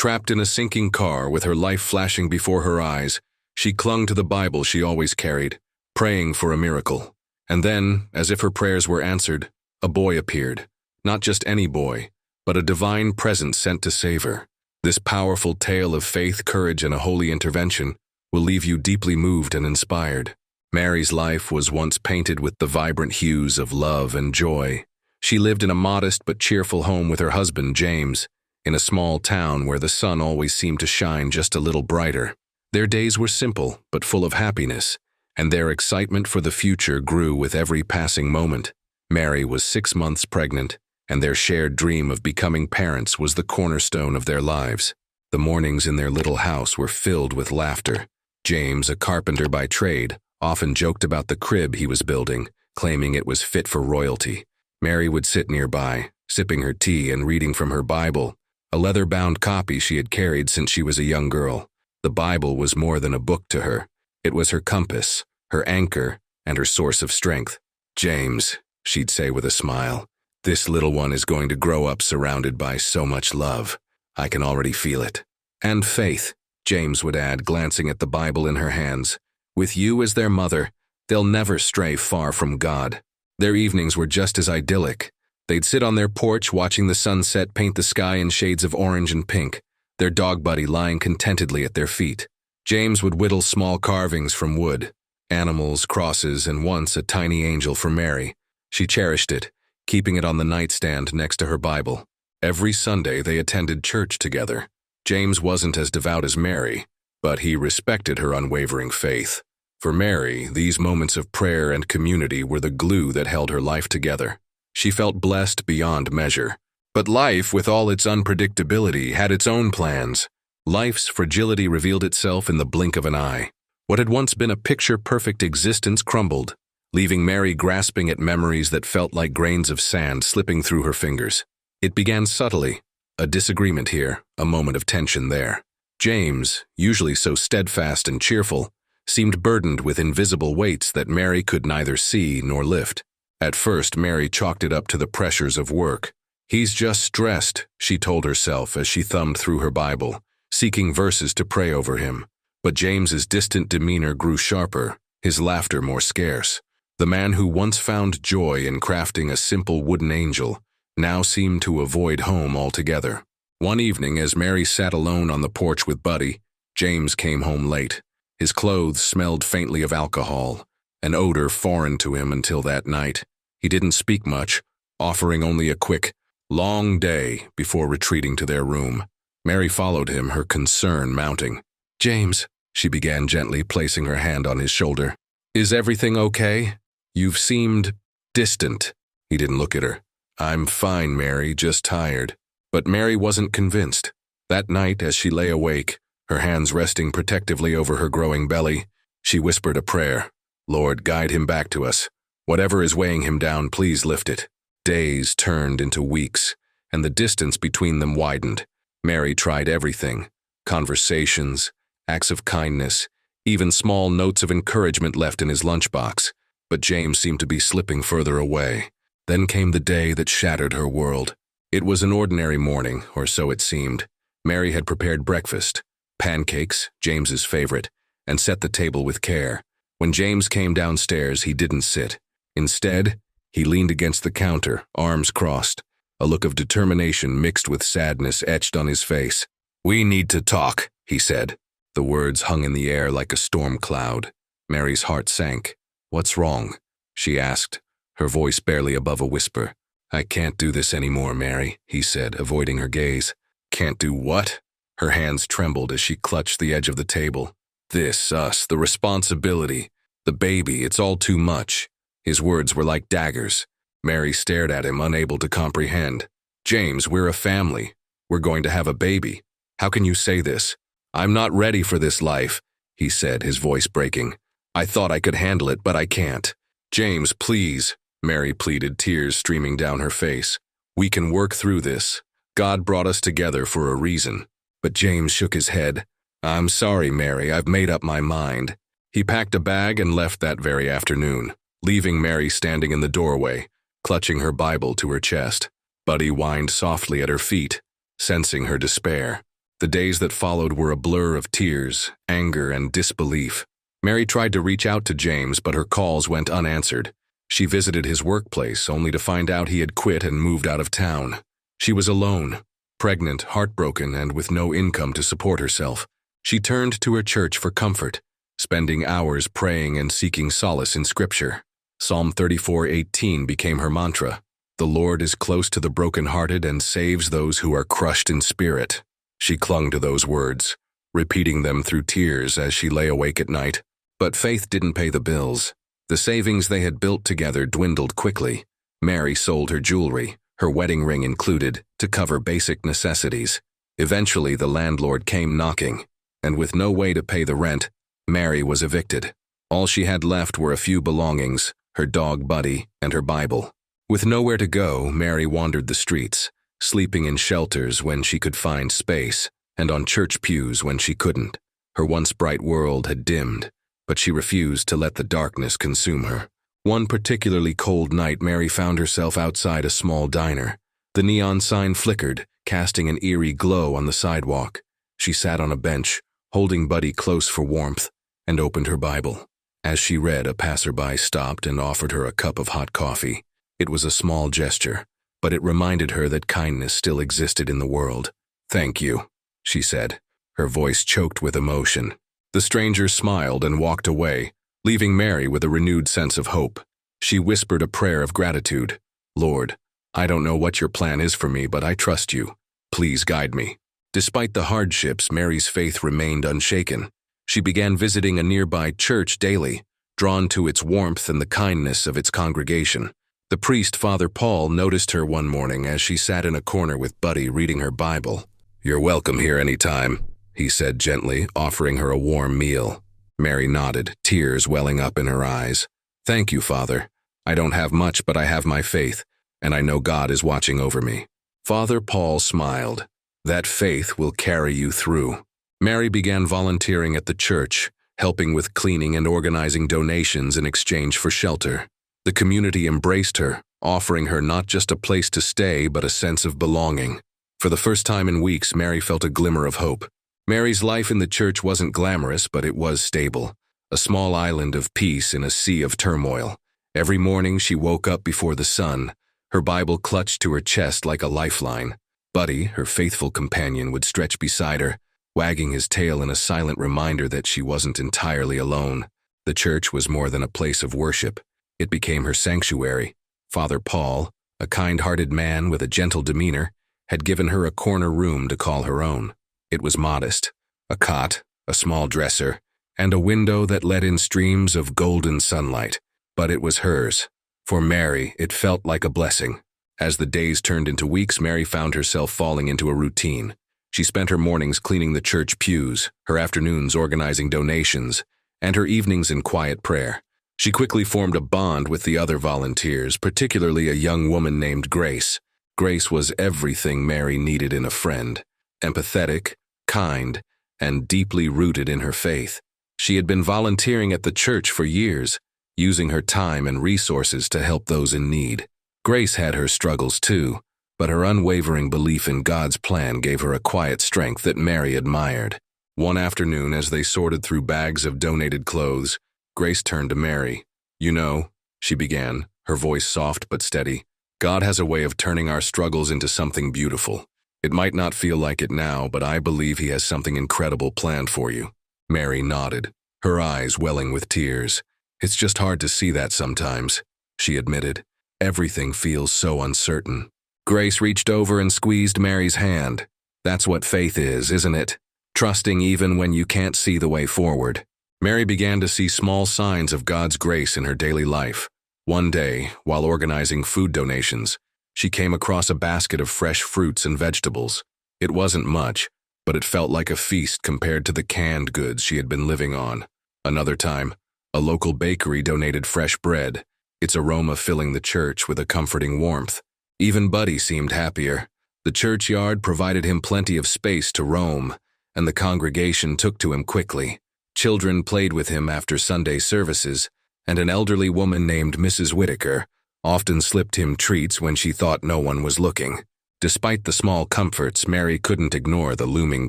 Trapped in a sinking car with her life flashing before her eyes, she clung to the Bible she always carried, praying for a miracle. And then, as if her prayers were answered, a boy appeared. Not just any boy, but a divine presence sent to save her. This powerful tale of faith, courage, and a holy intervention will leave you deeply moved and inspired. Mary's life was once painted with the vibrant hues of love and joy. She lived in a modest but cheerful home with her husband, James, in a small town where the sun always seemed to shine just a little brighter. Their days were simple but full of happiness, and their excitement for the future grew with every passing moment. Mary was 6 months pregnant, and their shared dream of becoming parents was the cornerstone of their lives. The mornings in their little house were filled with laughter. James, a carpenter by trade, often joked about the crib he was building, claiming it was fit for royalty. Mary would sit nearby, sipping her tea and reading from her Bible, a leather-bound copy she had carried since she was a young girl. The Bible was more than a book to her. It was her compass, her anchor, and her source of strength. "James," she'd say with a smile, "this little one is going to grow up surrounded by so much love. I can already feel it." "And faith," James would add, glancing at the Bible in her hands. "With you as their mother, they'll never stray far from God." Their evenings were just as idyllic. They'd sit on their porch watching the sunset paint the sky in shades of orange and pink, their dog Buddy lying contentedly at their feet. James would whittle small carvings from wood, animals, crosses, and once a tiny angel for Mary. She cherished it, keeping it on the nightstand next to her Bible. Every Sunday they attended church together. James wasn't as devout as Mary, but he respected her unwavering faith. For Mary, these moments of prayer and community were the glue that held her life together. She felt blessed beyond measure. But life, with all its unpredictability, had its own plans. Life's fragility revealed itself in the blink of an eye. What had once been a picture-perfect existence crumbled, leaving Mary grasping at memories that felt like grains of sand slipping through her fingers. It began subtly, a disagreement here, a moment of tension there. James, usually so steadfast and cheerful, seemed burdened with invisible weights that Mary could neither see nor lift. At first, Mary chalked it up to the pressures of work. "He's just stressed," she told herself as she thumbed through her Bible, seeking verses to pray over him. But James's distant demeanor grew sharper, his laughter more scarce. The man who once found joy in crafting a simple wooden angel now seemed to avoid home altogether. One evening, as Mary sat alone on the porch with Buddy, James came home late. His clothes smelled faintly of alcohol, an odor foreign to him until that night. He didn't speak much, offering only a quick, long day before retreating to their room. Mary followed him, her concern mounting. "James," she began gently, placing her hand on his shoulder. "Is everything okay? You've seemed distant." He didn't look at her. "I'm fine, Mary, just tired." But Mary wasn't convinced. That night, as she lay awake, her hands resting protectively over her growing belly, she whispered a prayer. "Lord, guide him back to us. Whatever is weighing him down, please lift it." Days turned into weeks, and the distance between them widened. Mary tried everything: conversations, acts of kindness, even small notes of encouragement left in his lunchbox. But James seemed to be slipping further away. Then came the day that shattered her world. It was an ordinary morning, or so it seemed. Mary had prepared breakfast, pancakes, James's favorite, and set the table with care. When James came downstairs, he didn't sit. Instead, he leaned against the counter, arms crossed, a look of determination mixed with sadness etched on his face. "We need to talk," he said. The words hung in the air like a storm cloud. Mary's heart sank. "What's wrong?" she asked, her voice barely above a whisper. "I can't do this anymore, Mary," he said, avoiding her gaze. "Can't do what?" Her hands trembled as she clutched the edge of the table. "This, us, the responsibility, the baby, it's all too much." His words were like daggers. Mary stared at him, unable to comprehend. "James, we're a family. We're going to have a baby. How can you say this?" "I'm not ready for this life," he said, his voice breaking. "I thought I could handle it, but I can't." "James, please," Mary pleaded, tears streaming down her face. "We can work through this. God brought us together for a reason." But James shook his head. "I'm sorry, Mary, I've made up my mind." He packed a bag and left that very afternoon, leaving Mary standing in the doorway, clutching her Bible to her chest. Buddy whined softly at her feet, sensing her despair. The days that followed were a blur of tears, anger, and disbelief. Mary tried to reach out to James, but her calls went unanswered. She visited his workplace, only to find out he had quit and moved out of town. She was alone, pregnant, heartbroken, and with no income to support herself. She turned to her church for comfort, spending hours praying and seeking solace in Scripture. Psalm 34:18 became her mantra. The Lord is close to the brokenhearted and saves those who are crushed in spirit. She clung to those words, repeating them through tears as she lay awake at night. But faith didn't pay the bills. The savings they had built together dwindled quickly. Mary sold her jewelry, her wedding ring included, to cover basic necessities. Eventually, the landlord came knocking, and with no way to pay the rent, Mary was evicted. All she had left were a few belongings, her dog Buddy, and her Bible. With nowhere to go, Mary wandered the streets, sleeping in shelters when she could find space, and on church pews when she couldn't. Her once bright world had dimmed, but she refused to let the darkness consume her. One particularly cold night, Mary found herself outside a small diner. The neon sign flickered, casting an eerie glow on the sidewalk. She sat on a bench, holding Buddy close for warmth, and opened her Bible. As she read, a passerby stopped and offered her a cup of hot coffee. It was a small gesture, but it reminded her that kindness still existed in the world. "Thank you," she said, her voice choked with emotion. The stranger smiled and walked away, leaving Mary with a renewed sense of hope. She whispered a prayer of gratitude. "Lord, I don't know what your plan is for me, but I trust you. Please guide me." Despite the hardships, Mary's faith remained unshaken. She began visiting a nearby church daily, drawn to its warmth and the kindness of its congregation. The priest, Father Paul, noticed her one morning as she sat in a corner with Buddy reading her Bible. "You're welcome here anytime," he said gently, offering her a warm meal. Mary nodded, tears welling up in her eyes. "Thank you, Father. I don't have much, but I have my faith, and I know God is watching over me." Father Paul smiled. "That faith will carry you through." Mary began volunteering at the church, helping with cleaning and organizing donations in exchange for shelter. The community embraced her, offering her not just a place to stay, but a sense of belonging. For the first time in weeks, Mary felt a glimmer of hope. Mary's life in the church wasn't glamorous, but it was stable. A small island of peace in a sea of turmoil. Every morning she woke up before the sun, her Bible clutched to her chest like a lifeline. Buddy, her faithful companion, would stretch beside her, wagging his tail in a silent reminder that she wasn't entirely alone. The church was more than a place of worship. It became her sanctuary. Father Paul, a kind-hearted man with a gentle demeanor, had given her a corner room to call her own. It was modest, a cot, a small dresser, and a window that let in streams of golden sunlight. But it was hers. For Mary, it felt like a blessing. As the days turned into weeks, Mary found herself falling into a routine. She spent her mornings cleaning the church pews, her afternoons organizing donations, and her evenings in quiet prayer. She quickly formed a bond with the other volunteers, particularly a young woman named Grace. Grace was everything Mary needed in a friend: empathetic, kind, and deeply rooted in her faith. She had been volunteering at the church for years, using her time and resources to help those in need. Grace had her struggles too, but her unwavering belief in God's plan gave her a quiet strength that Mary admired. One afternoon, as they sorted through bags of donated clothes, Grace turned to Mary. "You know," she began, her voice soft but steady, "God has a way of turning our struggles into something beautiful. It might not feel like it now, but I believe He has something incredible planned for you." Mary nodded, her eyes welling with tears. "It's just hard to see that sometimes," she admitted. "Everything feels so uncertain." Grace reached over and squeezed Mary's hand. "That's what faith is, isn't it? Trusting even when you can't see the way forward." Mary began to see small signs of God's grace in her daily life. One day, while organizing food donations, she came across a basket of fresh fruits and vegetables. It wasn't much, but it felt like a feast compared to the canned goods she had been living on. Another time, a local bakery donated fresh bread, its aroma filling the church with a comforting warmth. Even Buddy seemed happier. The churchyard provided him plenty of space to roam, and the congregation took to him quickly. Children played with him after Sunday services, and an elderly woman named Mrs. Whitaker often slipped him treats when she thought no one was looking. Despite the small comforts, Mary couldn't ignore the looming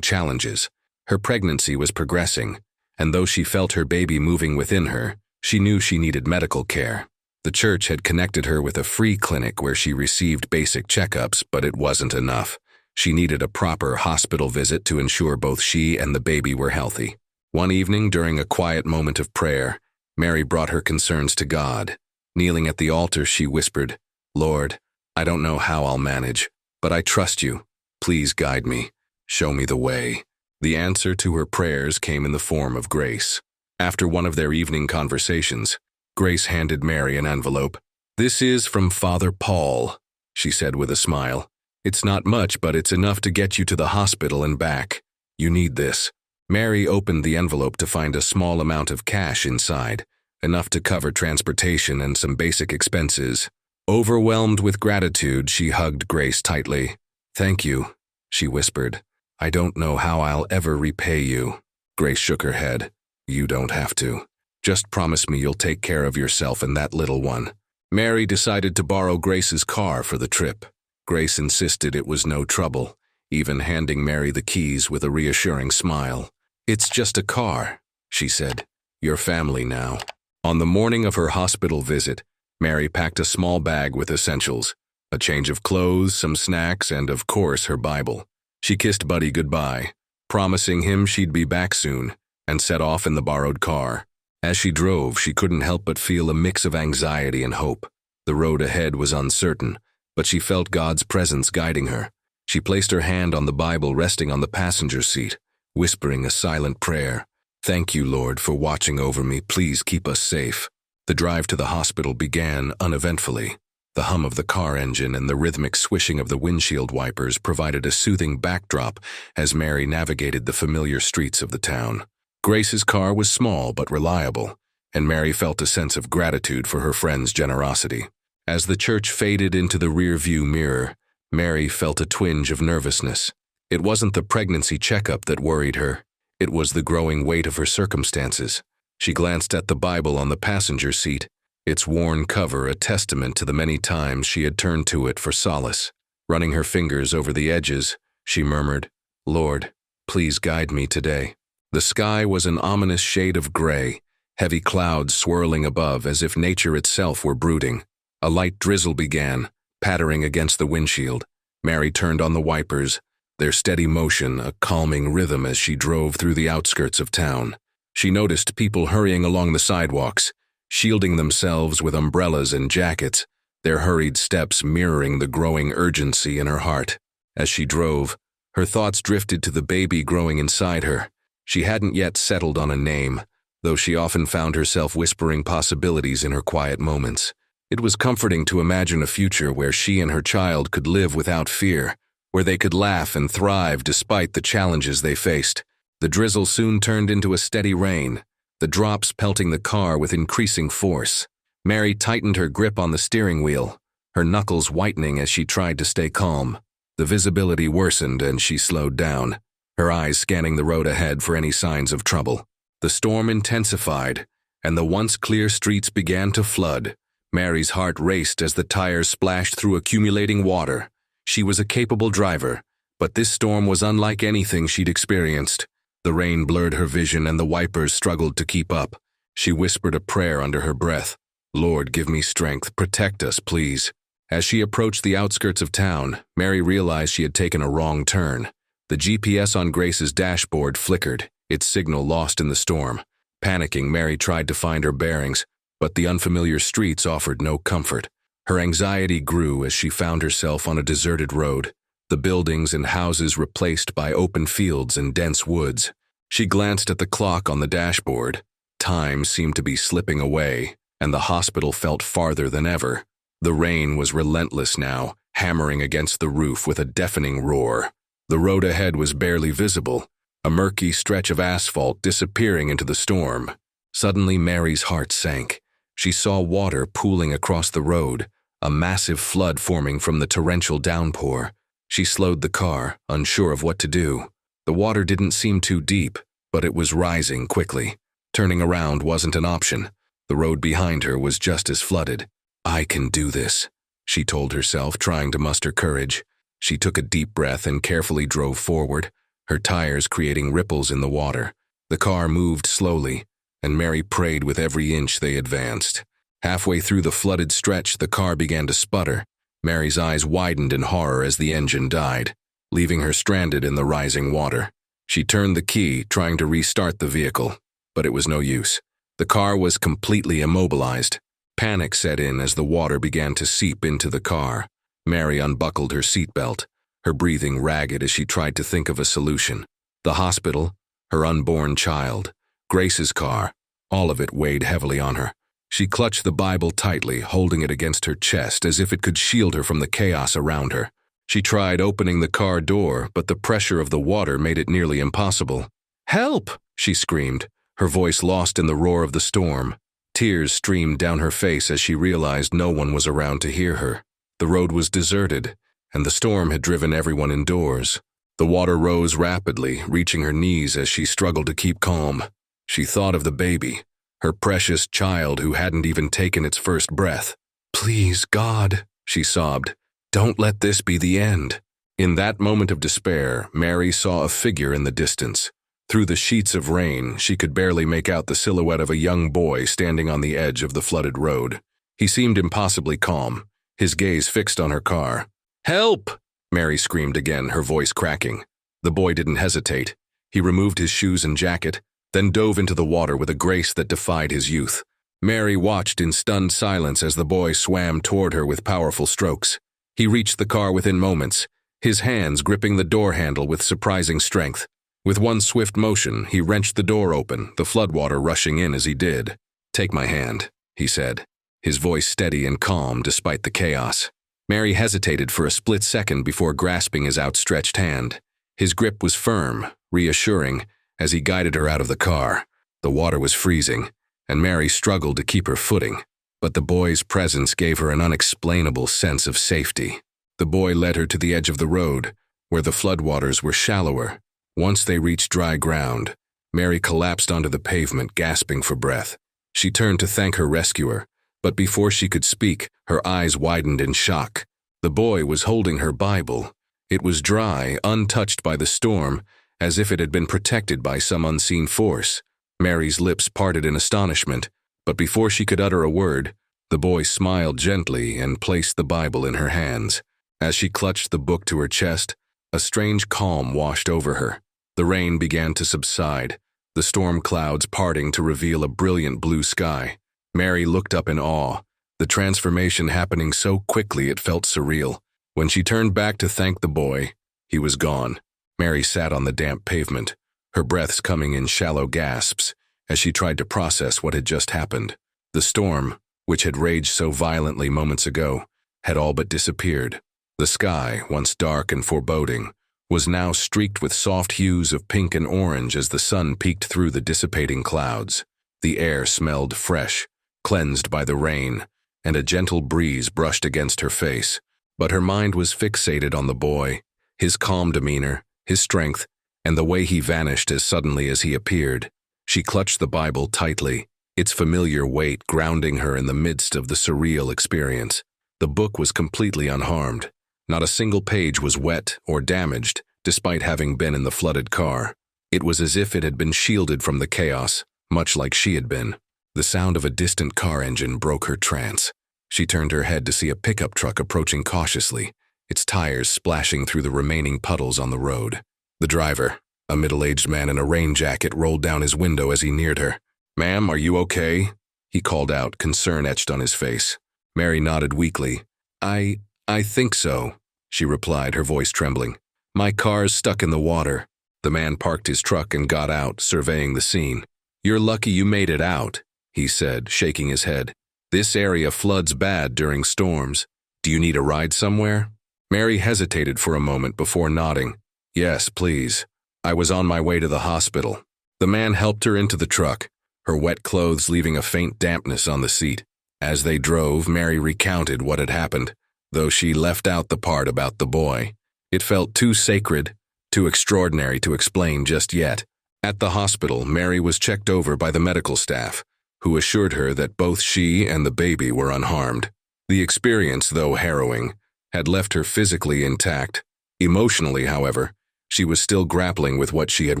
challenges. Her pregnancy was progressing, and though she felt her baby moving within her, she knew she needed medical care. The church had connected her with a free clinic where she received basic checkups, but it wasn't enough. She needed a proper hospital visit to ensure both she and the baby were healthy. One evening, during a quiet moment of prayer, Mary brought her concerns to God. Kneeling at the altar, she whispered, "Lord, I don't know how I'll manage, but I trust you. Please guide me. Show me the way." The answer to her prayers came in the form of Grace. After one of their evening conversations, Grace handed Mary an envelope. "This is from Father Paul," she said with a smile. "It's not much, but it's enough to get you to the hospital and back. You need this." Mary opened the envelope to find a small amount of cash inside, enough to cover transportation and some basic expenses. Overwhelmed with gratitude, she hugged Grace tightly. "Thank you," she whispered. "I don't know how I'll ever repay you." Grace shook her head. "You don't have to. Just promise me you'll take care of yourself and that little one." Mary decided to borrow Grace's car for the trip. Grace insisted it was no trouble, even handing Mary the keys with a reassuring smile. "It's just a car," she said. "You're family now." On the morning of her hospital visit, Mary packed a small bag with essentials, a change of clothes, some snacks, and of course her Bible. She kissed Buddy goodbye, promising him she'd be back soon, and set off in the borrowed car. As she drove, she couldn't help but feel a mix of anxiety and hope. The road ahead was uncertain, but she felt God's presence guiding her. She placed her hand on the Bible resting on the passenger seat, whispering a silent prayer. "Thank you, Lord, for watching over me. Please keep us safe." The drive to the hospital began uneventfully. The hum of the car engine and the rhythmic swishing of the windshield wipers provided a soothing backdrop as Mary navigated the familiar streets of the town. Grace's car was small but reliable, and Mary felt a sense of gratitude for her friend's generosity. As the church faded into the rear-view mirror, Mary felt a twinge of nervousness. It wasn't the pregnancy checkup that worried her. It was the growing weight of her circumstances. She glanced at the Bible on the passenger seat, its worn cover a testament to the many times she had turned to it for solace. Running her fingers over the edges, she murmured, "Lord, please guide me today." The sky was an ominous shade of gray, heavy clouds swirling above as if nature itself were brooding. A light drizzle began, pattering against the windshield. Mary turned on the wipers, their steady motion a calming rhythm as she drove through the outskirts of town. She noticed people hurrying along the sidewalks, shielding themselves with umbrellas and jackets, their hurried steps mirroring the growing urgency in her heart. As she drove, her thoughts drifted to the baby growing inside her. She hadn't yet settled on a name, though she often found herself whispering possibilities in her quiet moments. It was comforting to imagine a future where she and her child could live without fear, where they could laugh and thrive despite the challenges they faced. The drizzle soon turned into a steady rain, the drops pelting the car with increasing force. Mary tightened her grip on the steering wheel, her knuckles whitening as she tried to stay calm. The visibility worsened and she slowed down, her eyes scanning the road ahead for any signs of trouble. The storm intensified, and the once clear streets began to flood. Mary's heart raced as the tires splashed through accumulating water. She was a capable driver, but this storm was unlike anything she'd experienced. The rain blurred her vision and the wipers struggled to keep up. She whispered a prayer under her breath. "Lord, give me strength. Protect us, please." As she approached the outskirts of town, Mary realized she had taken a wrong turn. The GPS on Grace's dashboard flickered, its signal lost in the storm. Panicking, Mary tried to find her bearings, but the unfamiliar streets offered no comfort. Her anxiety grew as she found herself on a deserted road, the buildings and houses replaced by open fields and dense woods. She glanced at the clock on the dashboard. Time seemed to be slipping away, and the hospital felt farther than ever. The rain was relentless now, hammering against the roof with a deafening roar. The road ahead was barely visible, a murky stretch of asphalt disappearing into the storm. Suddenly, Mary's heart sank. She saw water pooling across the road, a massive flood forming from the torrential downpour. She slowed the car, unsure of what to do. The water didn't seem too deep, but it was rising quickly. Turning around wasn't an option. The road behind her was just as flooded. "I can do this," she told herself, trying to muster courage. She took a deep breath and carefully drove forward, her tires creating ripples in the water. The car moved slowly, and Mary prayed with every inch they advanced. Halfway through the flooded stretch, the car began to sputter. Mary's eyes widened in horror as the engine died, leaving her stranded in the rising water. She turned the key, trying to restart the vehicle, but it was no use. The car was completely immobilized. Panic set in as the water began to seep into the car. Mary unbuckled her seatbelt, her breathing ragged as she tried to think of a solution. The hospital, her unborn child, Grace's car, all of it weighed heavily on her. She clutched the Bible tightly, holding it against her chest as if it could shield her from the chaos around her. She tried opening the car door, but the pressure of the water made it nearly impossible. "Help!" she screamed, her voice lost in the roar of the storm. Tears streamed down her face as she realized no one was around to hear her. The road was deserted, and the storm had driven everyone indoors. The water rose rapidly, reaching her knees as she struggled to keep calm. She thought of the baby, her precious child who hadn't even taken its first breath. "Please, God," she sobbed, "don't let this be the end." In that moment of despair, Mary saw a figure in the distance. Through the sheets of rain, she could barely make out the silhouette of a young boy standing on the edge of the flooded road. He seemed impossibly calm, his gaze fixed on her car. "Help!" Mary screamed again, her voice cracking. The boy didn't hesitate. He removed his shoes and jacket, then dove into the water with a grace that defied his youth. Mary watched in stunned silence as the boy swam toward her with powerful strokes. He reached the car within moments, his hands gripping the door handle with surprising strength. With one swift motion, he wrenched the door open, the floodwater rushing in as he did. "Take my hand," he said, his voice steady and calm despite the chaos. Mary hesitated for a split second before grasping his outstretched hand. His grip was firm, reassuring, as he guided her out of the car. The water was freezing, and Mary struggled to keep her footing, but the boy's presence gave her an unexplainable sense of safety. The boy led her to the edge of the road, where the floodwaters were shallower. Once they reached dry ground, Mary collapsed onto the pavement, gasping for breath. She turned to thank her rescuer, but before she could speak, her eyes widened in shock. The boy was holding her Bible. It was dry, untouched by the storm, as if it had been protected by some unseen force. Mary's lips parted in astonishment, but before she could utter a word, the boy smiled gently and placed the Bible in her hands. As she clutched the book to her chest, a strange calm washed over her. The rain began to subside, the storm clouds parting to reveal a brilliant blue sky. Mary looked up in awe, the transformation happening so quickly it felt surreal. When she turned back to thank the boy, he was gone. Mary sat on the damp pavement, her breaths coming in shallow gasps as she tried to process what had just happened. The storm, which had raged so violently moments ago, had all but disappeared. The sky, once dark and foreboding, was now streaked with soft hues of pink and orange as the sun peeked through the dissipating clouds. The air smelled fresh, cleansed by the rain, and a gentle breeze brushed against her face. But her mind was fixated on the boy, his calm demeanor, his strength, and the way he vanished as suddenly as he appeared. She clutched the Bible tightly, its familiar weight grounding her in the midst of the surreal experience. The book was completely unharmed. Not a single page was wet or damaged, despite having been in the flooded car. It was as if it had been shielded from the chaos, much like she had been. The sound of a distant car engine broke her trance. She turned her head to see a pickup truck approaching cautiously, its tires splashing through the remaining puddles on the road. The driver, a middle-aged man in a rain jacket, rolled down his window as he neared her. "Ma'am, are you okay?" he called out, concern etched on his face. Mary nodded weakly. I think so," she replied, her voice trembling. "My car's stuck in the water." The man parked his truck and got out, surveying the scene. "You're lucky you made it out," he said, shaking his head. "This area floods bad during storms. Do you need a ride somewhere?" Mary hesitated for a moment before nodding. "Yes, please. I was on my way to the hospital." The man helped her into the truck, her wet clothes leaving a faint dampness on the seat. As they drove, Mary recounted what had happened, though she left out the part about the boy. It felt too sacred, too extraordinary to explain just yet. At the hospital, Mary was checked over by the medical staff, who assured her that both she and the baby were unharmed. The experience, though harrowing, had left her physically intact. Emotionally, however, she was still grappling with what she had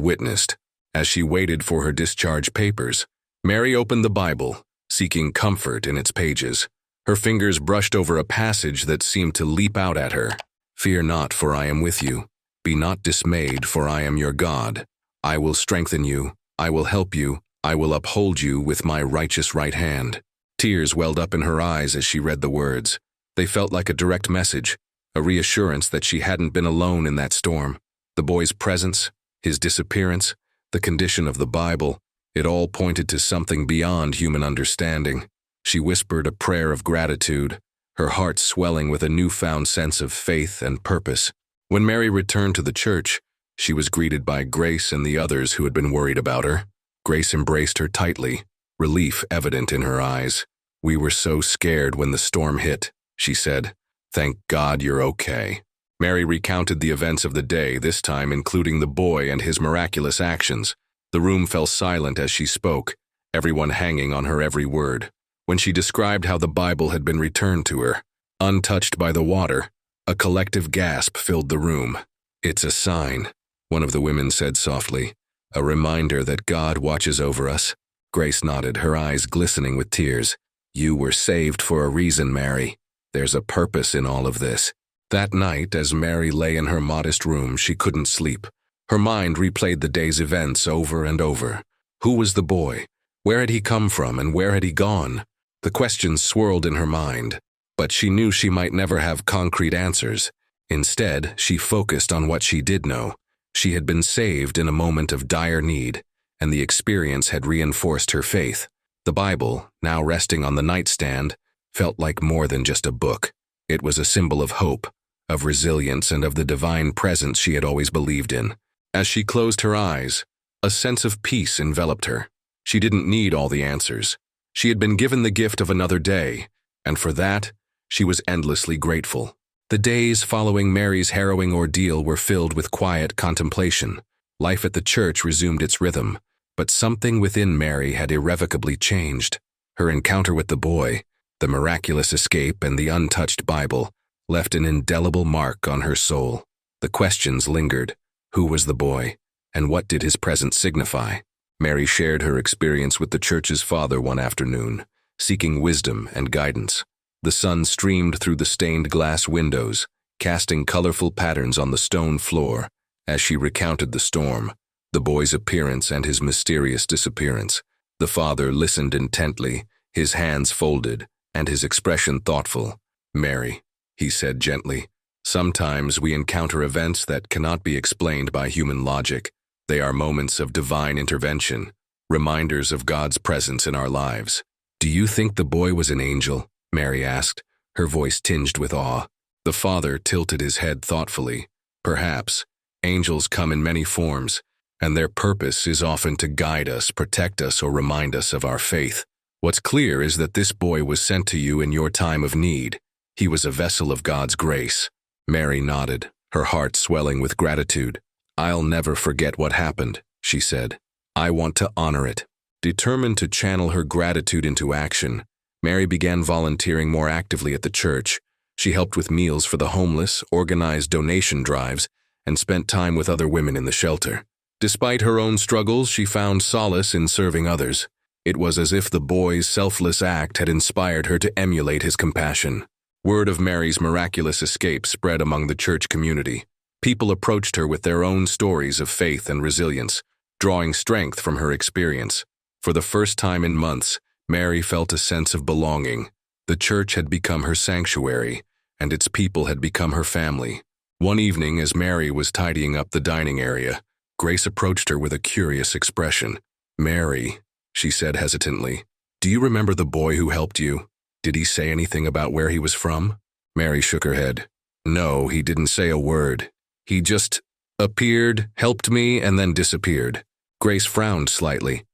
witnessed. As she waited for her discharge papers, Mary opened the Bible, seeking comfort in its pages. Her fingers brushed over a passage that seemed to leap out at her. "Fear not, for I am with you. Be not dismayed, for I am your God. I will strengthen you, I will help you, I will uphold you with my righteous right hand." Tears welled up in her eyes as she read the words. They felt like a direct message, a reassurance that she hadn't been alone in that storm. The boy's presence, his disappearance, the condition of the Bible, it all pointed to something beyond human understanding. She whispered a prayer of gratitude, her heart swelling with a newfound sense of faith and purpose. When Mary returned to the church, she was greeted by Grace and the others who had been worried about her. Grace embraced her tightly, relief evident in her eyes. "We were so scared when the storm hit," she said. "Thank God you're okay." Mary recounted the events of the day, this time including the boy and his miraculous actions. The room fell silent as she spoke, everyone hanging on her every word. When she described how the Bible had been returned to her, untouched by the water, a collective gasp filled the room. "It's a sign," one of the women said softly. "A reminder that God watches over us." Grace nodded, her eyes glistening with tears. "You were saved for a reason, Mary. There's a purpose in all of this." That night, as Mary lay in her modest room, she couldn't sleep. Her mind replayed the day's events over and over. Who was the boy? Where had he come from, and where had he gone? The questions swirled in her mind, but she knew she might never have concrete answers. Instead, she focused on what she did know. She had been saved in a moment of dire need, and the experience had reinforced her faith. The Bible, now resting on the nightstand, felt like more than just a book. It was a symbol of hope, of resilience, and of the divine presence she had always believed in. As she closed her eyes, a sense of peace enveloped her. She didn't need all the answers. She had been given the gift of another day, and for that, she was endlessly grateful. The days following Mary's harrowing ordeal were filled with quiet contemplation. Life at the church resumed its rhythm, but something within Mary had irrevocably changed. Her encounter with the boy, the miraculous escape, and the untouched Bible left an indelible mark on her soul. The questions lingered. Who was the boy, and what did his presence signify? Mary shared her experience with the church's father one afternoon, seeking wisdom and guidance. The sun streamed through the stained glass windows, casting colorful patterns on the stone floor. As she recounted the storm, the boy's appearance and his mysterious disappearance, the father listened intently, his hands folded, and his expression thoughtful. "Mary," he said gently, "sometimes we encounter events that cannot be explained by human logic. They are moments of divine intervention, reminders of God's presence in our lives." "Do you think the boy was an angel?" Mary asked, her voice tinged with awe. The father tilted his head thoughtfully. "Perhaps. Angels come in many forms, and their purpose is often to guide us, protect us, or remind us of our faith. What's clear is that this boy was sent to you in your time of need. He was a vessel of God's grace." Mary nodded, her heart swelling with gratitude. "I'll never forget what happened," she said. "I want to honor it." Determined to channel her gratitude into action, Mary began volunteering more actively at the church. She helped with meals for the homeless, organized donation drives, and spent time with other women in the shelter. Despite her own struggles, she found solace in serving others. It was as if the boy's selfless act had inspired her to emulate his compassion. Word of Mary's miraculous escape spread among the church community. People approached her with their own stories of faith and resilience, drawing strength from her experience. For the first time in months, Mary felt a sense of belonging. The church had become her sanctuary, and its people had become her family. One evening, as Mary was tidying up the dining area, Grace approached her with a curious expression. "Mary," she said hesitantly, "do you remember the boy who helped you? Did he say anything about where he was from?" Mary shook her head. "No, he didn't say a word. He just appeared, helped me, and then disappeared." Grace frowned slightly.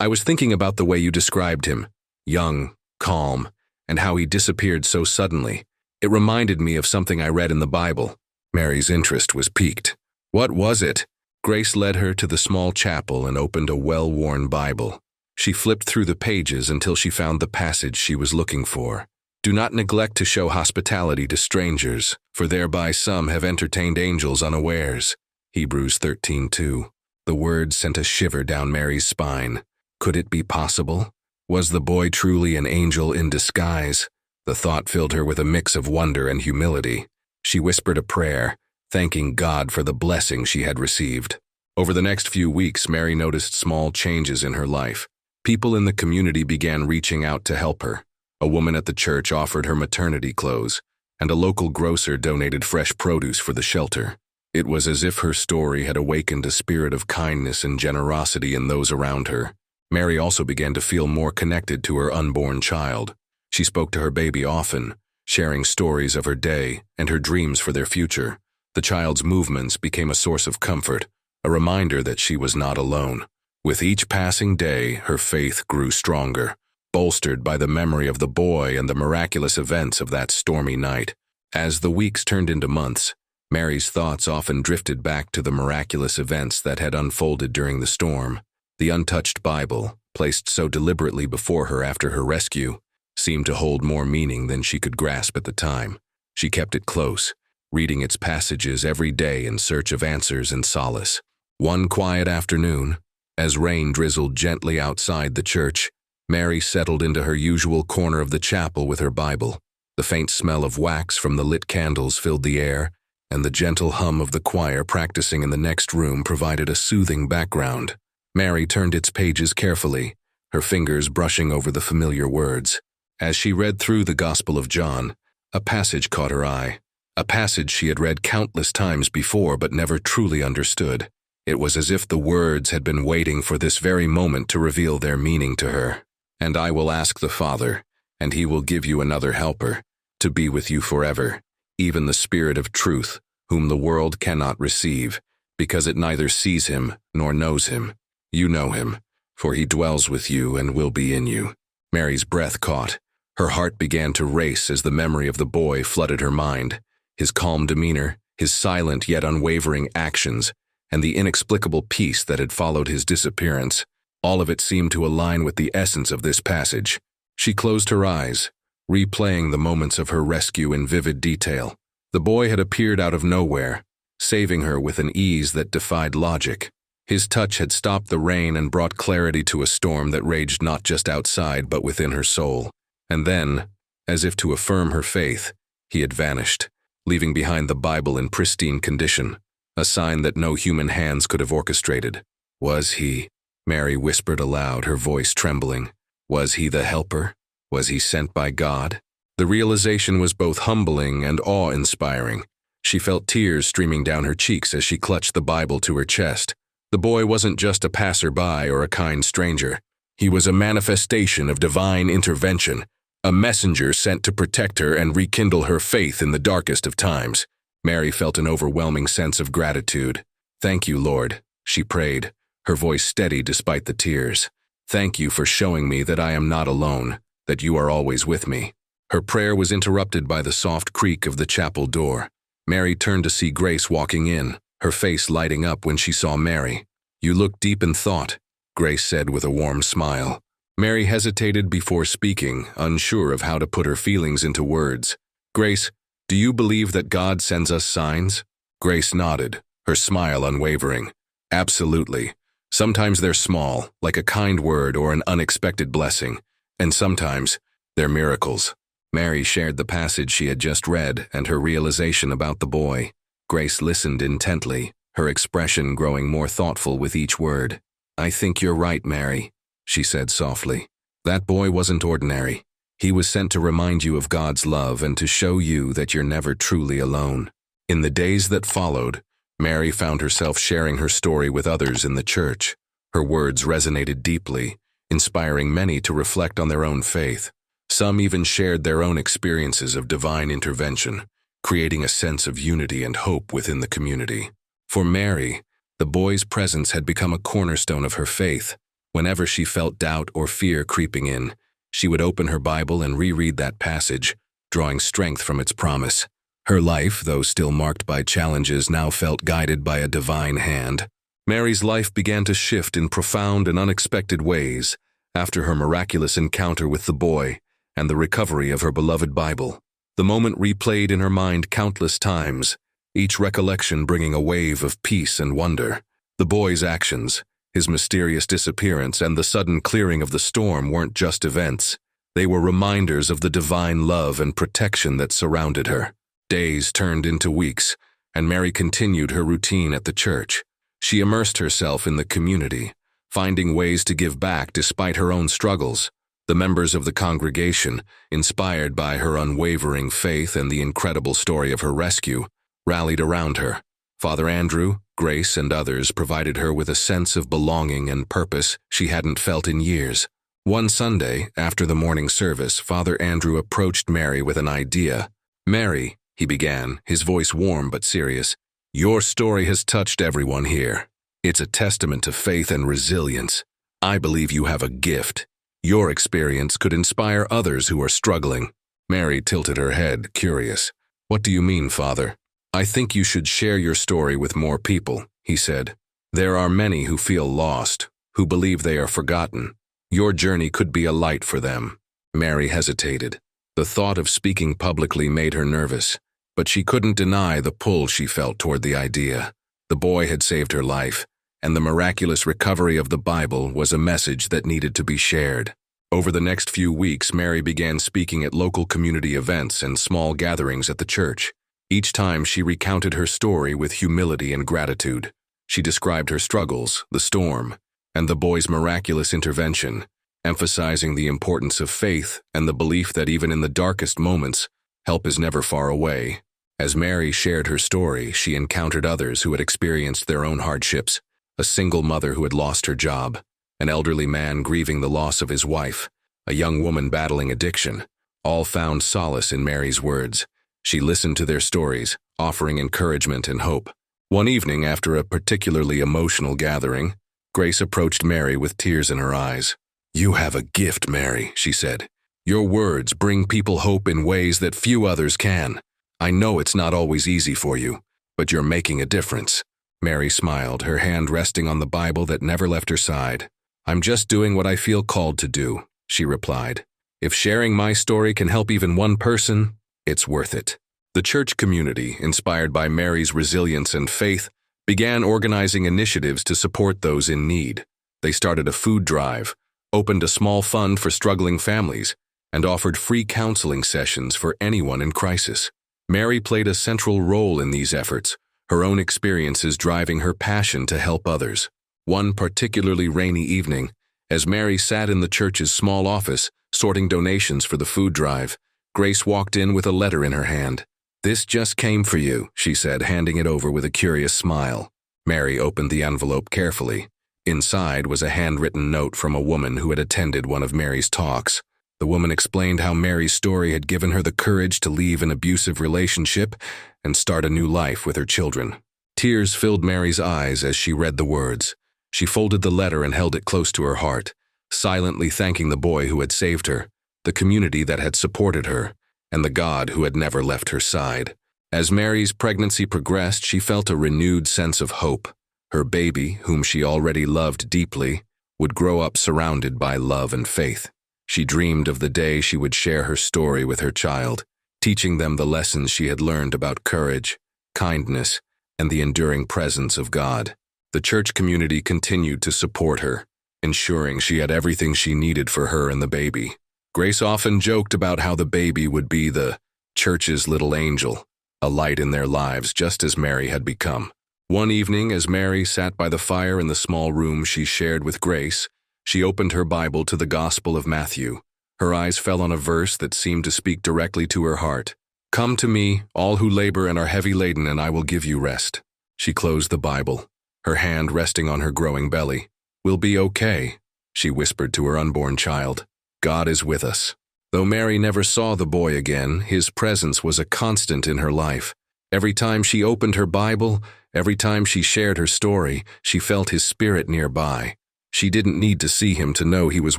I was thinking about the way you described him. Young, calm, and how he disappeared so suddenly. It reminded me of something I read in the Bible." Mary's interest was piqued. "What was it?" Grace led her to the small chapel and opened a well-worn Bible. She flipped through the pages until she found the passage she was looking for. Do not neglect to show hospitality to strangers, for thereby some have entertained angels unawares. Hebrews 13:2. The words sent a shiver down Mary's spine. Could it be possible? Was the boy truly an angel in disguise? The thought filled her with a mix of wonder and humility. She whispered a prayer, thanking God for the blessing she had received. Over the next few weeks, Mary noticed small changes in her life. People in the community began reaching out to help her. A woman at the church offered her maternity clothes, and a local grocer donated fresh produce for the shelter. It was as if her story had awakened a spirit of kindness and generosity in those around her. Mary also began to feel more connected to her unborn child. She spoke to her baby often, sharing stories of her day and her dreams for their future. The child's movements became a source of comfort, a reminder that she was not alone. With each passing day, her faith grew stronger, bolstered by the memory of the boy and the miraculous events of that stormy night. As the weeks turned into months, Mary's thoughts often drifted back to the miraculous events that had unfolded during the storm. The untouched Bible, placed so deliberately before her after her rescue, seemed to hold more meaning than she could grasp at the time. She kept it close, reading its passages every day in search of answers and solace. One quiet afternoon, as rain drizzled gently outside the church, Mary settled into her usual corner of the chapel with her Bible. The faint smell of wax from the lit candles filled the air, and the gentle hum of the choir practicing in the next room provided a soothing background. Mary turned its pages carefully, her fingers brushing over the familiar words. As she read through the Gospel of John, a passage caught her eye, a passage she had read countless times before but never truly understood. It was as if the words had been waiting for this very moment to reveal their meaning to her. "And I will ask the Father, and he will give you another helper, to be with you forever, even the Spirit of truth, whom the world cannot receive, because it neither sees him nor knows him. You know him, for he dwells with you and will be in you." Mary's breath caught. Her heart began to race as the memory of the boy flooded her mind. His calm demeanor, his silent yet unwavering actions, and the inexplicable peace that had followed his disappearance. All of it seemed to align with the essence of this passage. She closed her eyes, replaying the moments of her rescue in vivid detail. The boy had appeared out of nowhere, saving her with an ease that defied logic. His touch had stopped the rain and brought clarity to a storm that raged not just outside but within her soul. And then, as if to affirm her faith, he had vanished, leaving behind the Bible in pristine condition, a sign that no human hands could have orchestrated. Was he? Mary whispered aloud, her voice trembling. Was he the helper? Was he sent by God? The realization was both humbling and awe-inspiring. She felt tears streaming down her cheeks as she clutched the Bible to her chest. The boy wasn't just a passerby or a kind stranger. He was a manifestation of divine intervention, a messenger sent to protect her and rekindle her faith in the darkest of times. Mary felt an overwhelming sense of gratitude. "Thank you, Lord," she prayed, her voice steady despite the tears. "Thank you for showing me that I am not alone, that you are always with me." Her prayer was interrupted by the soft creak of the chapel door. Mary turned to see Grace walking in, her face lighting up when she saw Mary. "You look deep in thought," Grace said with a warm smile. Mary hesitated before speaking, unsure of how to put her feelings into words. "Grace, do you believe that God sends us signs?" Grace nodded, her smile unwavering. "Absolutely. Sometimes they're small, like a kind word or an unexpected blessing, and sometimes they're miracles." Mary shared the passage she had just read and her realization about the boy. Grace listened intently, her expression growing more thoughtful with each word. "I think you're right, Mary," she said softly. "That boy wasn't ordinary. He was sent to remind you of God's love and to show you that you're never truly alone." In the days that followed, Mary found herself sharing her story with others in the church. Her words resonated deeply, inspiring many to reflect on their own faith. Some even shared their own experiences of divine intervention, creating a sense of unity and hope within the community. For Mary, the boy's presence had become a cornerstone of her faith. Whenever she felt doubt or fear creeping in, she would open her Bible and reread that passage, drawing strength from its promise. Her life, though still marked by challenges, now felt guided by a divine hand. Mary's life began to shift in profound and unexpected ways after her miraculous encounter with the boy, and the recovery of her beloved Bible. The moment replayed in her mind countless times, each recollection bringing a wave of peace and wonder. The boy's actions, his mysterious disappearance, and the sudden clearing of the storm weren't just events. They were reminders of the divine love and protection that surrounded her. Days turned into weeks, and Mary continued her routine at the church. She immersed herself in the community, finding ways to give back despite her own struggles. The members of the congregation, inspired by her unwavering faith and the incredible story of her rescue, rallied around her. Father Andrew, Grace, and others provided her with a sense of belonging and purpose she hadn't felt in years. One Sunday, after the morning service, Father Andrew approached Mary with an idea. "Mary," he began, his voice warm but serious, "your story has touched everyone here. It's a testament to faith and resilience. I believe you have a gift. Your experience could inspire others who are struggling." Mary tilted her head, curious. "What do you mean, Father?" "I think you should share your story with more people," he said. "There are many who feel lost, who believe they are forgotten. Your journey could be a light for them." Mary hesitated. The thought of speaking publicly made her nervous, but she couldn't deny the pull she felt toward the idea. The boy had saved her life, and the miraculous recovery of the Bible was a message that needed to be shared. Over the next few weeks, Mary began speaking at local community events and small gatherings at the church. Each time she recounted her story with humility and gratitude. She described her struggles, the storm, and the boy's miraculous intervention, emphasizing the importance of faith and the belief that even in the darkest moments, help is never far away. As Mary shared her story, she encountered others who had experienced their own hardships. A single mother who had lost her job, an elderly man grieving the loss of his wife, a young woman battling addiction. All found solace in Mary's words. She listened to their stories, offering encouragement and hope. One evening, after a particularly emotional gathering, Grace approached Mary with tears in her eyes. "You have a gift, Mary," she said. "Your words bring people hope in ways that few others can. I know it's not always easy for you, but you're making a difference." Mary smiled, her hand resting on the Bible that never left her side. "I'm just doing what I feel called to do," she replied. "If sharing my story can help even one person, it's worth it." The church community, inspired by Mary's resilience and faith, began organizing initiatives to support those in need. They started a food drive, opened a small fund for struggling families, and offered free counseling sessions for anyone in crisis. Mary played a central role in these efforts, her own experiences driving her passion to help others. One particularly rainy evening, as Mary sat in the church's small office, sorting donations for the food drive, Grace walked in with a letter in her hand. "This just came for you," she said, handing it over with a curious smile. Mary opened the envelope carefully. Inside was a handwritten note from a woman who had attended one of Mary's talks. The woman explained how Mary's story had given her the courage to leave an abusive relationship and start a new life with her children. Tears filled Mary's eyes as she read the words. She folded the letter and held it close to her heart, silently thanking the boy who had saved her, the community that had supported her, and the God who had never left her side. As Mary's pregnancy progressed, she felt a renewed sense of hope. Her baby, whom she already loved deeply, would grow up surrounded by love and faith. She dreamed of the day she would share her story with her child, teaching them the lessons she had learned about courage, kindness, and the enduring presence of God. The church community continued to support her, ensuring she had everything she needed for her and the baby. Grace often joked about how the baby would be the church's little angel, a light in their lives just as Mary had become. One evening, as Mary sat by the fire in the small room she shared with Grace, she opened her Bible to the Gospel of Matthew. Her eyes fell on a verse that seemed to speak directly to her heart. "Come to me, all who labor and are heavy laden, and I will give you rest." She closed the Bible, her hand resting on her growing belly. "We'll be okay," she whispered to her unborn child. "God is with us." Though Mary never saw the boy again, his presence was a constant in her life. Every time she opened her Bible, every time she shared her story, she felt his spirit nearby. She didn't need to see him to know he was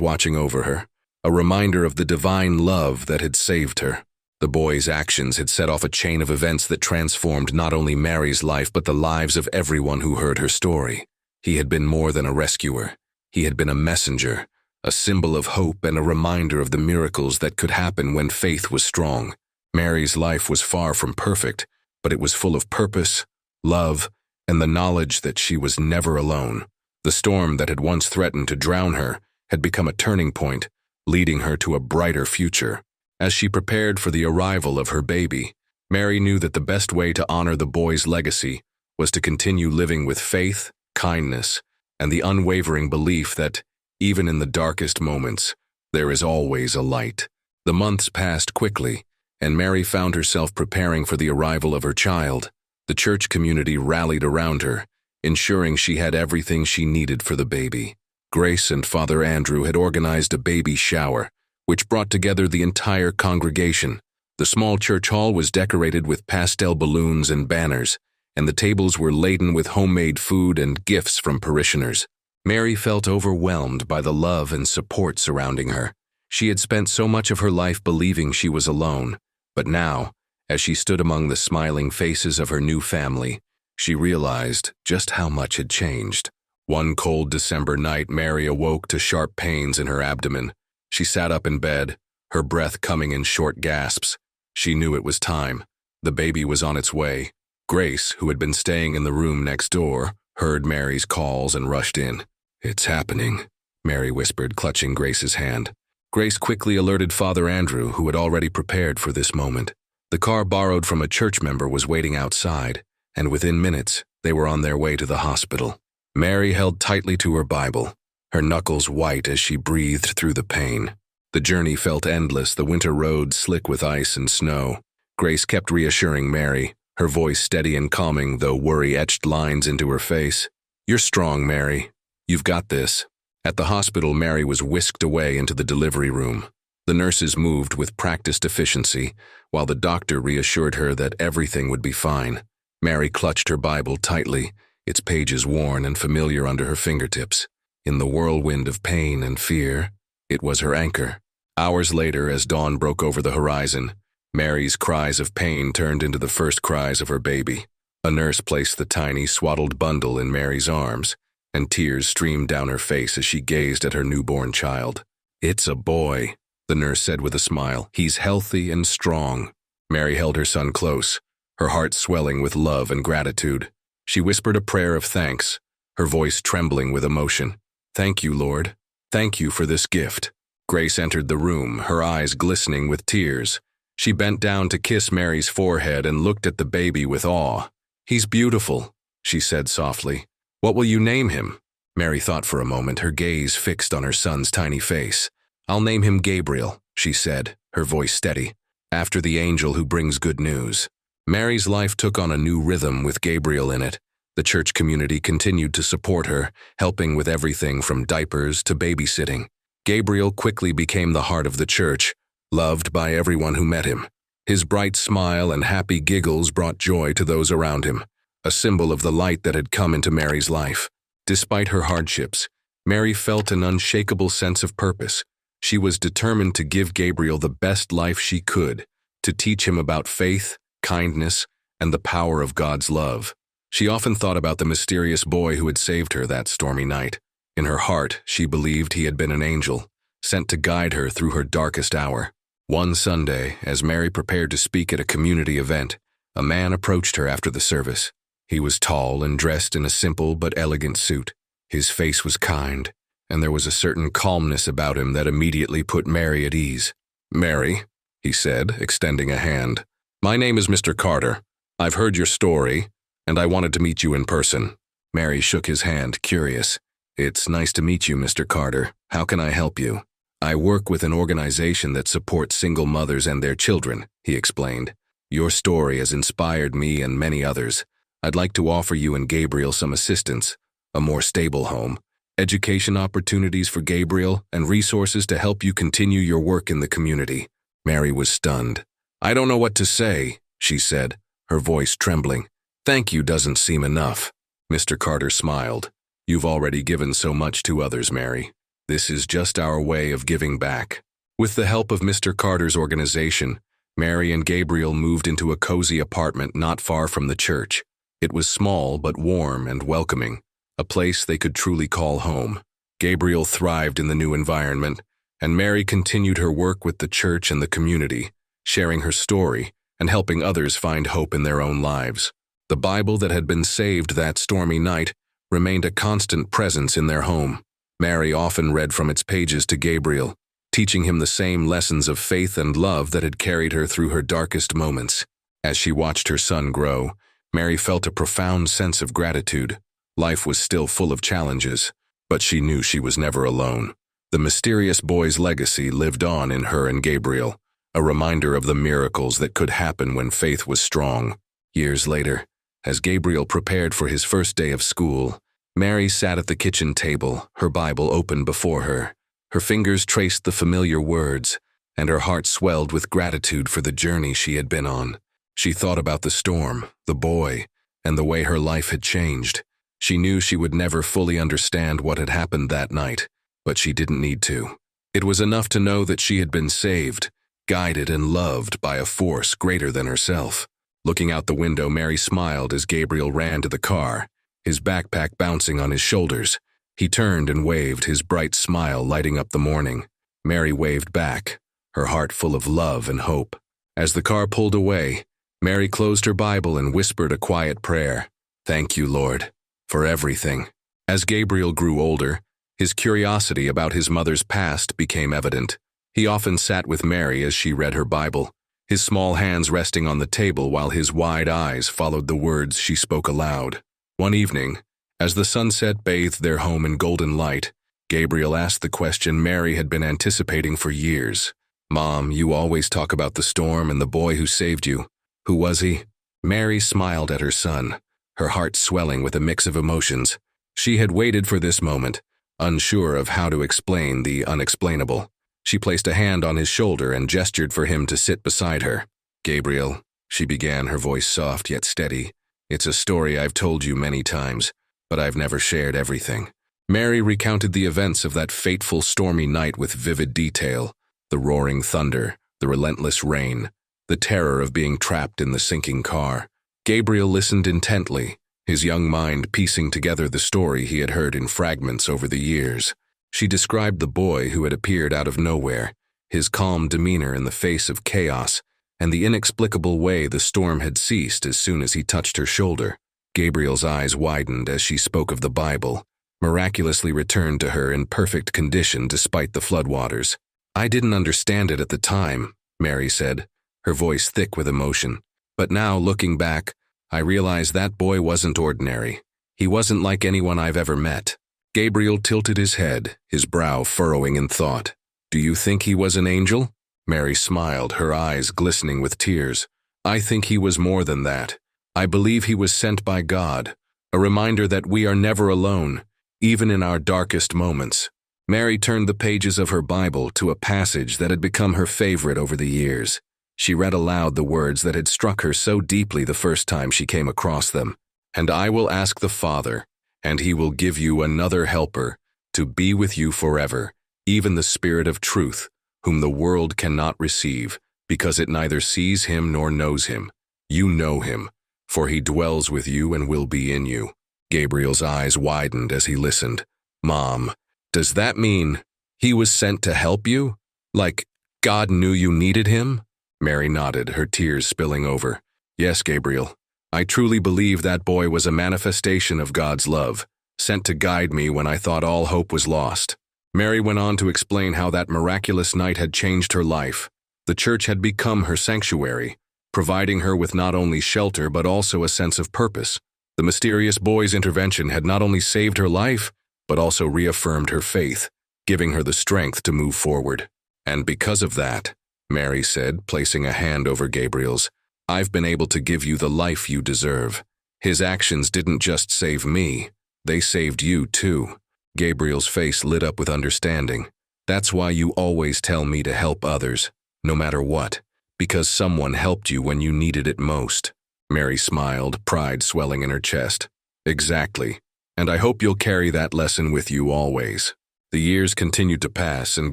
watching over her, a reminder of the divine love that had saved her. The boy's actions had set off a chain of events that transformed not only Mary's life but the lives of everyone who heard her story. He had been more than a rescuer. He had been a messenger, a symbol of hope and a reminder of the miracles that could happen when faith was strong. Mary's life was far from perfect, but it was full of purpose, love, and the knowledge that she was never alone. The storm that had once threatened to drown her had become a turning point, leading her to a brighter future. As she prepared for the arrival of her baby, Mary knew that the best way to honor the boy's legacy was to continue living with faith, kindness, and the unwavering belief that, even in the darkest moments, there is always a light. The months passed quickly, and Mary found herself preparing for the arrival of her child. The church community rallied around her, ensuring she had everything she needed for the baby. Grace and Father Andrew had organized a baby shower, which brought together the entire congregation. The small church hall was decorated with pastel balloons and banners, and the tables were laden with homemade food and gifts from parishioners. Mary felt overwhelmed by the love and support surrounding her. She had spent so much of her life believing she was alone, but now, as she stood among the smiling faces of her new family, she realized just how much had changed. One cold December night, Mary awoke to sharp pains in her abdomen. She sat up in bed, her breath coming in short gasps. She knew it was time. The baby was on its way. Grace, who had been staying in the room next door, heard Mary's calls and rushed in. "It's happening," Mary whispered, clutching Grace's hand. Grace quickly alerted Father Andrew, who had already prepared for this moment. The car borrowed from a church member was waiting outside, and within minutes, they were on their way to the hospital. Mary held tightly to her Bible, her knuckles white as she breathed through the pain. The journey felt endless, the winter roads slick with ice and snow. Grace kept reassuring Mary, her voice steady and calming, though worry etched lines into her face. "You're strong, Mary. You've got this." At the hospital, Mary was whisked away into the delivery room. The nurses moved with practiced efficiency, while the doctor reassured her that everything would be fine. Mary clutched her Bible tightly, its pages worn and familiar under her fingertips. In the whirlwind of pain and fear, it was her anchor. Hours later, as dawn broke over the horizon, Mary's cries of pain turned into the first cries of her baby. A nurse placed the tiny, swaddled bundle in Mary's arms, and tears streamed down her face as she gazed at her newborn child. "It's a boy," the nurse said with a smile. "He's healthy and strong." Mary held her son close, her heart swelling with love and gratitude. She whispered a prayer of thanks, her voice trembling with emotion. "Thank you, Lord. Thank you for this gift." Grace entered the room, her eyes glistening with tears. She bent down to kiss Mary's forehead and looked at the baby with awe. "He's beautiful," she said softly. "What will you name him?" Mary thought for a moment, her gaze fixed on her son's tiny face. "I'll name him Gabriel," she said, her voice steady, "after the angel who brings good news." Mary's life took on a new rhythm with Gabriel in it. The church community continued to support her, helping with everything from diapers to babysitting. Gabriel quickly became the heart of the church, loved by everyone who met him. His bright smile and happy giggles brought joy to those around him, a symbol of the light that had come into Mary's life. Despite her hardships, Mary felt an unshakable sense of purpose. She was determined to give Gabriel the best life she could, to teach him about faith, kindness, and the power of God's love. She often thought about the mysterious boy who had saved her that stormy night. In her heart, she believed he had been an angel, sent to guide her through her darkest hour. One Sunday, as Mary prepared to speak at a community event, a man approached her after the service. He was tall and dressed in a simple but elegant suit. His face was kind, and there was a certain calmness about him that immediately put Mary at ease. "Mary," he said, extending a hand, "my name is Mr. Carter. I've heard your story, and I wanted to meet you in person." Mary shook his hand, curious. "It's nice to meet you, Mr. Carter. How can I help you?" "I work with an organization that supports single mothers and their children," he explained. "Your story has inspired me and many others. I'd like to offer you and Gabriel some assistance, a more stable home, education opportunities for Gabriel, and resources to help you continue your work in the community." Mary was stunned. "I don't know what to say," she said, her voice trembling. "Thank you doesn't seem enough." Mr. Carter smiled. "You've already given so much to others, Mary. This is just our way of giving back." With the help of Mr. Carter's organization, Mary and Gabriel moved into a cozy apartment not far from the church. It was small but warm and welcoming, a place they could truly call home. Gabriel thrived in the new environment, and Mary continued her work with the church and the community, sharing her story and helping others find hope in their own lives. The Bible that had been saved that stormy night remained a constant presence in their home. Mary often read from its pages to Gabriel, teaching him the same lessons of faith and love that had carried her through her darkest moments. As she watched her son grow, Mary felt a profound sense of gratitude. Life was still full of challenges, but she knew she was never alone. The mysterious boy's legacy lived on in her and Gabriel, a reminder of the miracles that could happen when faith was strong. Years later, as Gabriel prepared for his first day of school, Mary sat at the kitchen table, her Bible open before her. Her fingers traced the familiar words, and her heart swelled with gratitude for the journey she had been on. She thought about the storm, the boy, and the way her life had changed. She knew she would never fully understand what had happened that night, but she didn't need to. It was enough to know that she had been saved, guided and loved by a force greater than herself. Looking out the window, Mary smiled as Gabriel ran to the car, his backpack bouncing on his shoulders. He turned and waved, his bright smile lighting up the morning. Mary waved back, her heart full of love and hope. As the car pulled away, Mary closed her Bible and whispered a quiet prayer. "Thank you, Lord, for everything." As Gabriel grew older, his curiosity about his mother's past became evident. He often sat with Mary as she read her Bible, his small hands resting on the table while his wide eyes followed the words she spoke aloud. One evening, as the sunset bathed their home in golden light, Gabriel asked the question Mary had been anticipating for years. "Mom, you always talk about the storm and the boy who saved you. Who was he?" Mary smiled at her son, her heart swelling with a mix of emotions. She had waited for this moment, unsure of how to explain the unexplainable. She placed a hand on his shoulder and gestured for him to sit beside her. "Gabriel," she began, her voice soft yet steady, "it's a story I've told you many times, but I've never shared everything." Mary recounted the events of that fateful stormy night with vivid detail: the roaring thunder, the relentless rain, the terror of being trapped in the sinking car. Gabriel listened intently, his young mind piecing together the story he had heard in fragments over the years. She described the boy who had appeared out of nowhere, his calm demeanor in the face of chaos, and the inexplicable way the storm had ceased as soon as he touched her shoulder. Gabriel's eyes widened as she spoke of the Bible, miraculously returned to her in perfect condition despite the floodwaters. "I didn't understand it at the time," Mary said, her voice thick with emotion. "But now, looking back, I realize that boy wasn't ordinary. He wasn't like anyone I've ever met." Gabriel tilted his head, his brow furrowing in thought. "Do you think he was an angel?" Mary smiled, her eyes glistening with tears. "I think he was more than that. I believe he was sent by God, a reminder that we are never alone, even in our darkest moments." Mary turned the pages of her Bible to a passage that had become her favorite over the years. She read aloud the words that had struck her so deeply the first time she came across them. "And I will ask the Father, and he will give you another helper to be with you forever, even the Spirit of truth, whom the world cannot receive, because it neither sees him nor knows him. You know him, for he dwells with you and will be in you." Gabriel's eyes widened as he listened. "Mom, does that mean he was sent to help you? Like God knew you needed him?" Mary nodded, her tears spilling over. "Yes, Gabriel. I truly believe that boy was a manifestation of God's love, sent to guide me when I thought all hope was lost." Mary went on to explain how that miraculous night had changed her life. The church had become her sanctuary, providing her with not only shelter but also a sense of purpose. The mysterious boy's intervention had not only saved her life, but also reaffirmed her faith, giving her the strength to move forward. "And because of that," Mary said, placing a hand over Gabriel's, "I've been able to give you the life you deserve. His actions didn't just save me, they saved you too." Gabriel's face lit up with understanding. "That's why you always tell me to help others, no matter what, because someone helped you when you needed it most." Mary smiled, pride swelling in her chest. "Exactly, and I hope you'll carry that lesson with you always." The years continued to pass, and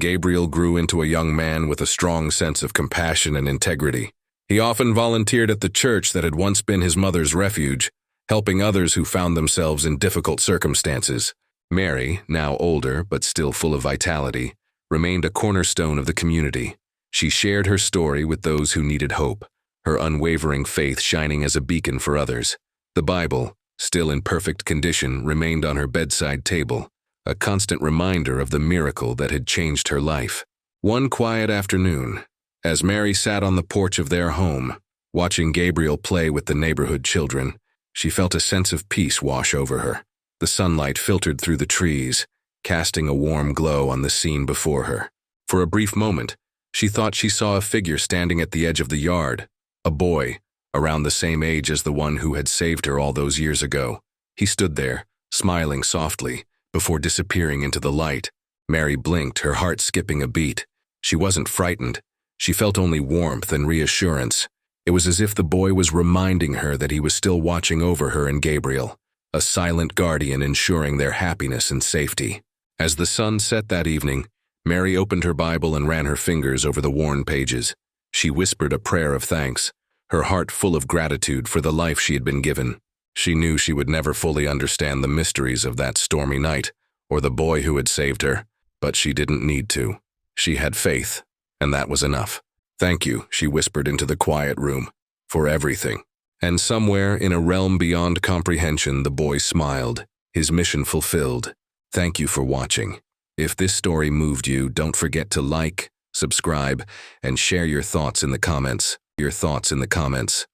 Gabriel grew into a young man with a strong sense of compassion and integrity. He often volunteered at the church that had once been his mother's refuge, helping others who found themselves in difficult circumstances. Mary, now older but still full of vitality, remained a cornerstone of the community. She shared her story with those who needed hope, her unwavering faith shining as a beacon for others. The Bible, still in perfect condition, remained on her bedside table, a constant reminder of the miracle that had changed her life. One quiet afternoon, as Mary sat on the porch of their home, watching Gabriel play with the neighborhood children, she felt a sense of peace wash over her. The sunlight filtered through the trees, casting a warm glow on the scene before her. For a brief moment, she thought she saw a figure standing at the edge of the yard, a boy, around the same age as the one who had saved her all those years ago. He stood there, smiling softly, before disappearing into the light. Mary blinked, her heart skipping a beat. She wasn't frightened. She felt only warmth and reassurance. It was as if the boy was reminding her that he was still watching over her and Gabriel, a silent guardian ensuring their happiness and safety. As the sun set that evening, Mary opened her Bible and ran her fingers over the worn pages. She whispered a prayer of thanks, her heart full of gratitude for the life she had been given. She knew she would never fully understand the mysteries of that stormy night, or the boy who had saved her, but she didn't need to. She had faith, and that was enough. "Thank you," she whispered into the quiet room, "for everything." And somewhere in a realm beyond comprehension, the boy smiled, his mission fulfilled. Thank you for watching. If this story moved you, don't forget to like, subscribe, and share your thoughts in the comments. Your thoughts in the comments.